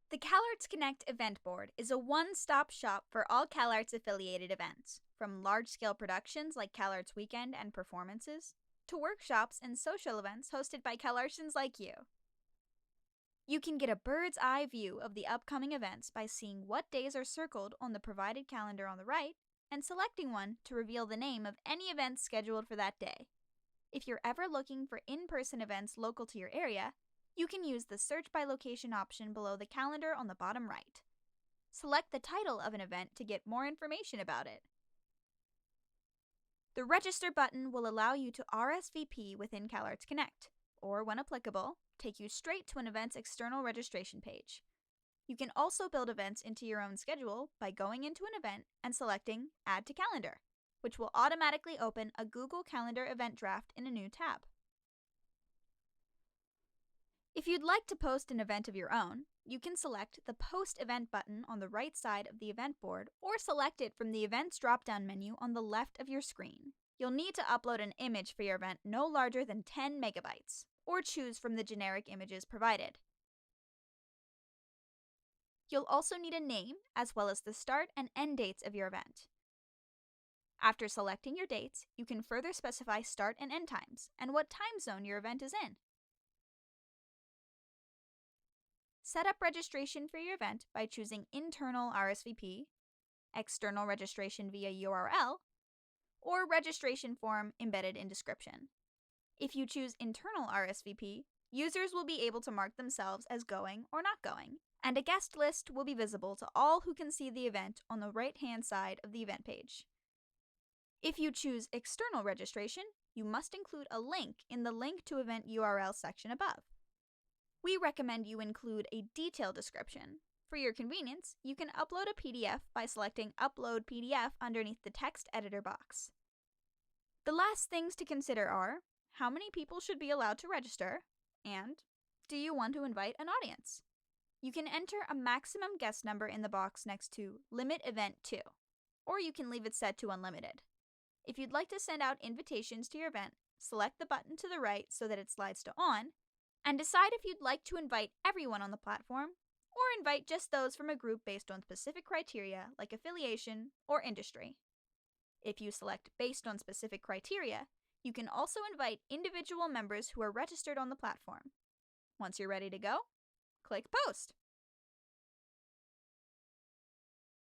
The CalArts Connect event board is a one-stop shop for all CalArts affiliated events, from large-scale productions like CalArts Weekend and Performances, to workshops and social events hosted by CalArtians like you. You can get a bird's eye view of the upcoming events by seeing what days are circled on the provided calendar on the right and selecting one to reveal the name of any event scheduled for that day. If you're ever looking for in-person events local to your area, you can use the Search by Location option below the calendar on the bottom right. Select the title of an event to get more information about it. The Register button will allow you to RSVP within CalArts Connect, or when applicable, take you straight to an event's external registration page. You can also build events into your own schedule by going into an event and selecting Add to Calendar, which will automatically open a Google Calendar event draft in a new tab. If you'd like to post an event of your own, you can select the Post Event button on the right side of the event board or select it from the Events drop-down menu on the left of your screen. You'll need to upload an image for your event no larger than 10 megabytes, or choose from the generic images provided. You'll also need a name as well as the start and end dates of your event. After selecting your dates, you can further specify start and end times and what time zone your event is in. Set up registration for your event by choosing Internal RSVP, External Registration via URL, or Registration Form embedded in description. If you choose Internal RSVP, users will be able to mark themselves as going or not going, and a guest list will be visible to all who can see the event on the right-hand side of the event page. If you choose External Registration, you must include a link in the Link to Event URL section above. We recommend you include a detailed description. For your convenience, you can upload a PDF by selecting Upload PDF underneath the text editor box. The last things to consider are how many people should be allowed to register, and do you want to invite an audience? You can enter a maximum guest number in the box next to Limit Event To, or you can leave it set to Unlimited. If you'd like to send out invitations to your event, select the button to the right so that it slides to On, and decide if you'd like to invite everyone on the platform, or invite just those from a group based on specific criteria like affiliation or industry. If you select based on specific criteria, you can also invite individual members who are registered on the platform. Once you're ready to go, click Post.